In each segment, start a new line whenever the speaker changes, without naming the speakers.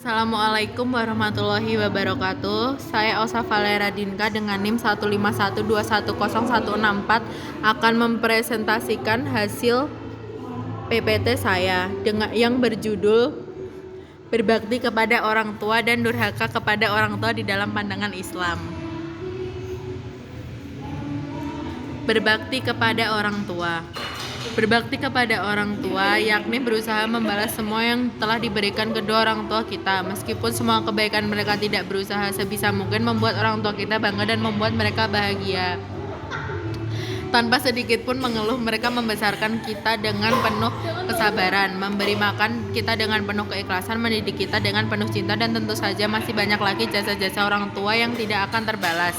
Assalamualaikum warahmatullahi wabarakatuh. Saya Osa Valera Dinka dengan NIM 151210164 akan mempresentasikan hasil PPT saya yang berjudul Berbakti kepada orang tua dan durhaka kepada orang tua di dalam pandangan Islam. Berbakti kepada orang tua. Berbakti kepada orang tua yakni berusaha membalas semua yang telah diberikan kedua orang tua kita, meskipun semua kebaikan mereka tidak, berusaha sebisa mungkin membuat orang tua kita bangga dan membuat mereka bahagia. Tanpa sedikit pun mengeluh, mereka membesarkan kita dengan penuh kesabaran, memberi makan kita dengan penuh keikhlasan, mendidik kita dengan penuh cinta, dan tentu saja masih banyak lagi jasa-jasa orang tua yang tidak akan terbalas.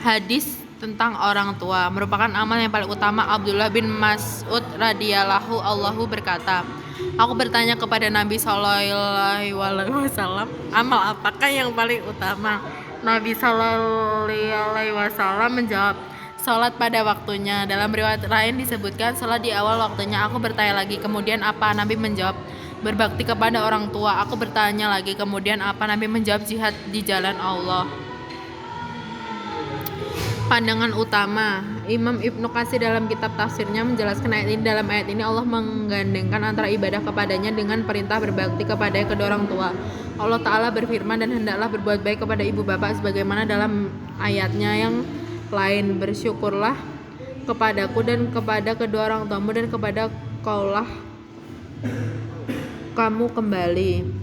Hadis tentang orang tua merupakan amal yang paling utama. Abdullah bin Mas'ud radhiyallahu anhu berkata, "Aku bertanya kepada Nabi Shallallahu alaihi wasallam, amal apakah yang paling utama?" Nabi Shallallahu alaihi wasallam menjawab, "Salat pada waktunya." Dalam riwayat lain disebutkan salat di awal waktunya. Aku bertanya lagi, "Kemudian apa?" Nabi menjawab, "Berbakti kepada orang tua." Aku bertanya lagi, "Kemudian apa?" Nabi menjawab, "Jihad di jalan Allah." Pandangan utama. Imam Ibnu Katsir dalam kitab tafsirnya menjelaskan ayat ini. Dalam ayat ini Allah menggandengkan antara ibadah kepadanya dengan perintah berbakti kepada kedua orang tua. Allah Ta'ala berfirman, "Dan hendaklah berbuat baik kepada ibu bapak," sebagaimana dalam ayatnya yang lain, "Bersyukurlah kepadaku dan kepada kedua orang tuamu, dan kepada kaulah kamu kembali."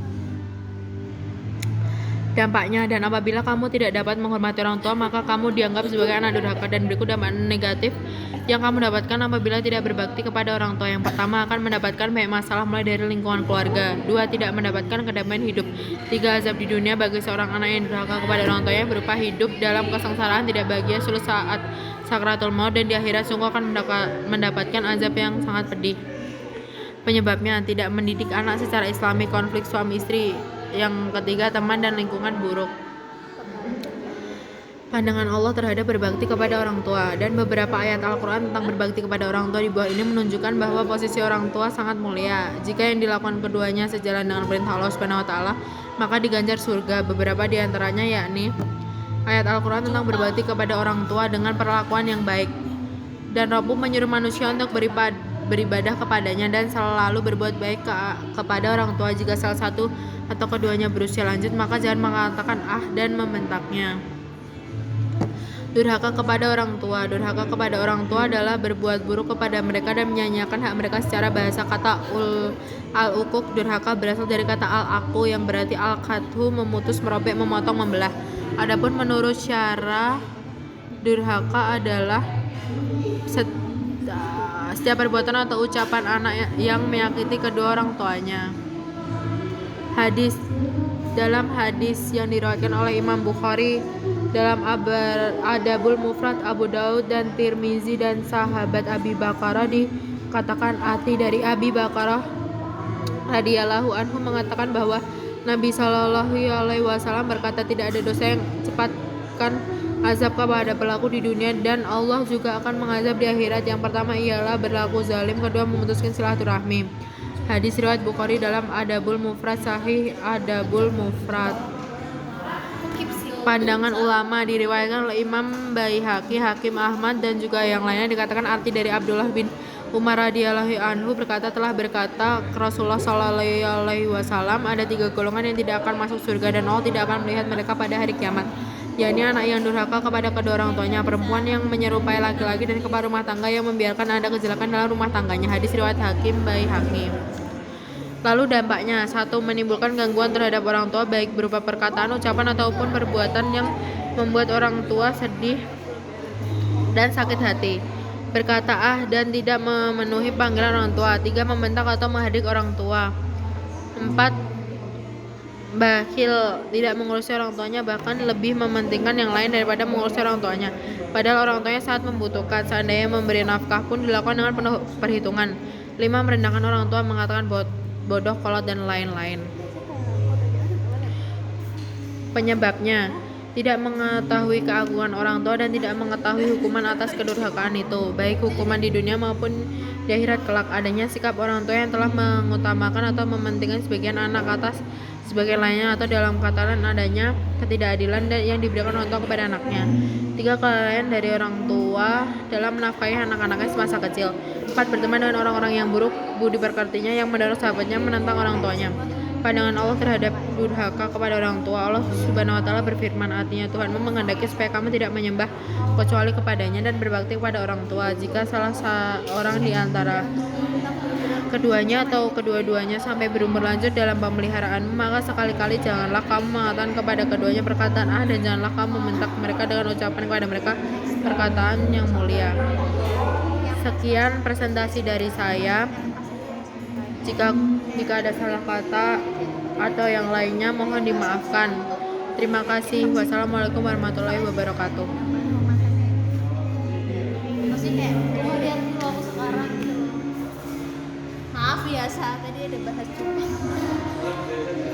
Dampaknya, dan apabila kamu tidak dapat menghormati orang tua, maka kamu dianggap sebagai anak durhaka. Dan berikut dampak negatif yang kamu dapatkan apabila tidak berbakti kepada orang tua. Yang pertama, akan mendapatkan banyak masalah mulai dari lingkungan keluarga. 2. Tidak mendapatkan kedamaian hidup. 3. Azab di dunia bagi seorang anak yang durhaka kepada orang tuanya berupa hidup dalam kesengsaraan, tidak bahagia sulit saat sakratul maut, dan di akhirat sungguh akan mendapatkan azab yang sangat pedih. Penyebabnya, tidak mendidik anak secara islami, konflik suami istri. Yang ketiga, teman dan lingkungan buruk. Pandangan Allah terhadap berbakti kepada orang tua. Dan beberapa ayat Al-Quran tentang berbakti kepada orang tua di bawah ini menunjukkan bahwa posisi orang tua sangat mulia. Jika yang dilakukan keduanya sejalan dengan perintah Allah Subhanahu wa Ta'ala, maka diganjar surga. Beberapa di antaranya yakni ayat Al-Quran tentang berbakti kepada orang tua dengan perlakuan yang baik. Dan Rabbu menyuruh manusia untuk beribadah kepadanya dan selalu berbuat baik kepada orang tua. Jika salah satu atau keduanya berusia lanjut, maka jangan mengatakan ah dan membentaknya. Durhaka kepada orang tua. Durhaka kepada orang tua adalah berbuat buruk kepada mereka dan menyanyiakan hak mereka secara bahasa. Kata al-uquq durhaka berasal dari kata al-aqu yang berarti al-qathu, memutus, merobek, memotong, membelah. Adapun menurut syarah, durhaka adalah setiap perbuatan atau ucapan anak yang menyakiti kedua orang tuanya. Hadis. Dalam hadis yang diriwayatkan oleh Imam Bukhari dalam Adabul Mufrad, Abu Daud dan Tirmizi, dan sahabat Abi Bakrah dikatakan Ati dari Abi Bakrah radhiyallahu anhu mengatakan bahwa Nabi Shallallahu alaihi wasallam berkata, "Tidak ada dosa yang cepatkan azab kepada pelaku di dunia, dan Allah juga akan mengazab di akhirat. Yang pertama ialah berlaku zalim, kedua memutuskan silaturahmi." Hadis riwayat Bukhari dalam Adabul Mufrad, Sahih Adabul Mufrad. Pandangan ulama diriwayatkan oleh Imam Baihaqi, Hakim Ahmad, dan juga yang lainnya. Dikatakan arti dari Abdullah bin Umar radhiyallahu anhu berkata, telah berkata Rasulullah sallallahu alaihi wasallam, "Ada 3 golongan yang tidak akan masuk surga dan Allah tidak akan melihat mereka pada hari kiamat, yakni anak yang durhaka kepada kedua orang tuanya, perempuan yang menyerupai laki-laki, dan kepala rumah tangga yang membiarkan ada kejelekan dalam rumah tangganya." Hadis riwayat Hakim Baihaqi. Lalu dampaknya, 1. Menimbulkan gangguan terhadap orang tua, baik berupa perkataan, ucapan, ataupun perbuatan yang membuat orang tua sedih dan sakit hati. Berkata ah dan tidak memenuhi panggilan orang tua. 3. Membentak atau menghardik orang tua. 4. Bakhil, tidak mengurusi orang tuanya, bahkan lebih mementingkan yang lain daripada mengurusi orang tuanya, padahal orang tuanya saat membutuhkan. Seandainya memberi nafkah pun dilakukan dengan penuh perhitungan. 5. Merendahkan orang tua, mengatakan bodoh, kolot, dan lain-lain. Penyebabnya, tidak mengetahui keagungan orang tua dan tidak mengetahui hukuman atas kedurhakaan itu, baik hukuman di dunia maupun di akhirat kelak. Adanya sikap orang tua yang telah mengutamakan atau mementingkan sebagian anak atas sebagian lainnya, atau dalam kata lain adanya ketidakadilan yang diberikan orang tua kepada anaknya. 3. Kelalaian dari orang tua dalam menafkahi anak-anaknya semasa kecil. 4. Berteman dengan orang-orang yang buruk budi pekertinya, yang menaruh sahabatnya, menentang orang tuanya. Pandangan Allah terhadap durhaka kepada orang tua. Allah Subhanahu wa taala berfirman, artinya Tuhanmu menghendaki supaya kamu tidak menyembah kecuali kepadanya dan berbakti kepada orang tua. Jika salah seorang di antara keduanya atau kedua-duanya sampai berumur lanjut dalam pemeliharaanmu, maka sekali-kali janganlah kamu mengatakan kepada keduanya perkataan dan janganlah kamu membentak mereka dengan ucapan kepada mereka perkataan yang mulia. Sekian presentasi dari saya. Jika ada salah kata atau yang lainnya mohon dimaafkan. Terima kasih. Wassalamualaikum warahmatullahi wabarakatuh.
Masih kayak lihat dulu aku sekarang gitu. Maaf biasa tadi ada bahas juga.